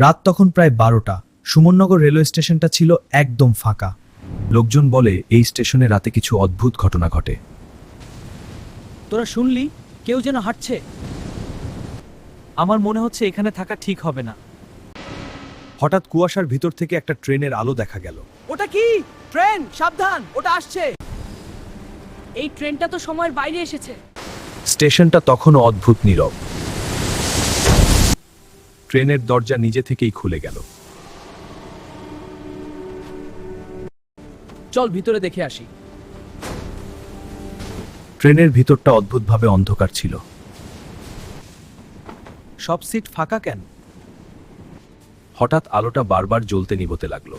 রাত তখন প্রায় 12টা। সুমননগর রেলওয়ে স্টেশনটা ছিল একদম ফাঁকা। লোকজন বলে এই স্টেশনে রাতে কিছু অদ্ভুত ঘটনা ঘটে। তোরা শুনলি কেউ যেন হাঁটছে? আমার মনে হচ্ছে এখানে থাকা ঠিক হবে না। হঠাৎ কুয়াশার ভিতর থেকে একটা ট্রেনের আলো দেখা গেল। ওটা কি? ট্রেন! সাবধান, ওটা আসছে। এই ট্রেনটা তো সময়ের বাইরে এসেছে। স্টেশনটা তখনও অদ্ভুত নীরব। ট্রেনের দরজা নিজে থেকেই খুলে গেল। চল ভিতরে দেখে আসি। ট্রেনের ভিতরটা অদ্ভুতভাবে অন্ধকার ছিল। সব সিট ফাঁকা কেন? হঠাৎ আলোটা বারবার জ্বলতে নিভতে লাগলো।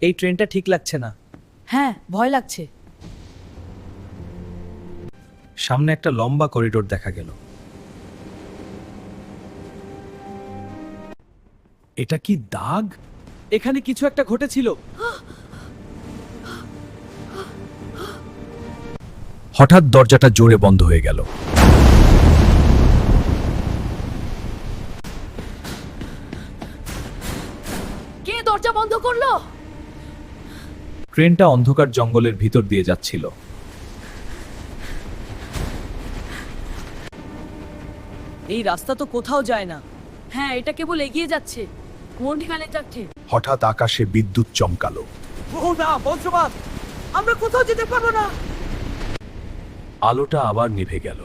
এই ট্রেনটা ঠিক লাগছে না। হ্যাঁ, ভয় লাগছে। সামনে একটা লম্বা করিডোর দেখা গেল। এটা কি দাগ? এখানে কিছু একটা ঘটেছিল। হঠাৎ দরজাটা জোরে বন্ধ হয়ে গেল। কে দরজা বন্ধ করলো? ট্রেনটা অন্ধকার জঙ্গলের ভিতর দিয়ে যাচ্ছিল। এই রাস্তা তো কোথাও যায় না। হ্যাঁ, এটা কেবল এগিয়ে যাচ্ছে। কোন ঠিকানে যাচ্ছে? হঠাৎ আকাশে বিদ্যুৎ চমকালো। ও না, বজ্রপাত! আমরা কোথাও যেতে পারবো না। আলোটা আবার নিভে গেল।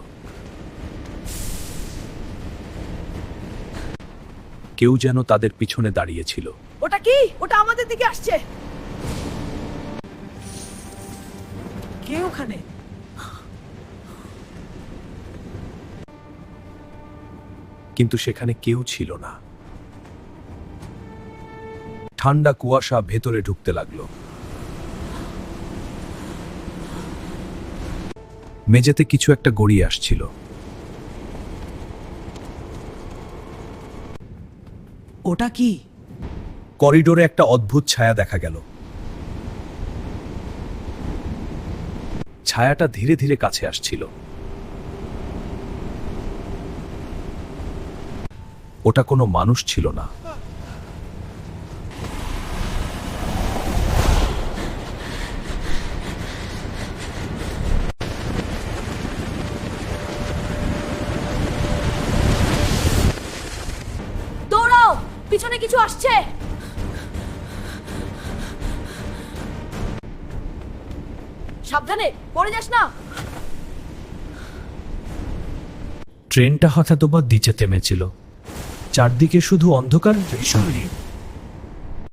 কেউ যেন তাদের পিছনে দাঁড়িয়েছিল। ওটা কি? ওটা আমাদের দিকে আসছে। কে ওখানে? কিন্তু সেখানে কেউ ছিল না। ঠান্ডা কুয়াশা ভেতরে ঢুকতে লাগলো। মেঝেতে কিছু একটা গড়িয়ে আসছিল। ওটা কি? করিডোরে একটা অদ্ভুত ছায়া দেখা গেল। ছায়াটা ধীরে ধীরে কাছে আসছিল। ওটা কোনো মানুষ ছিল না। দৌড়াও, পিছনে কিছু আসছে। সাবধানে, পড়ে যাস না। ট্রেনটা হঠাৎ দিচে থেমেছিল। চারদিকে শুধু অন্ধকার।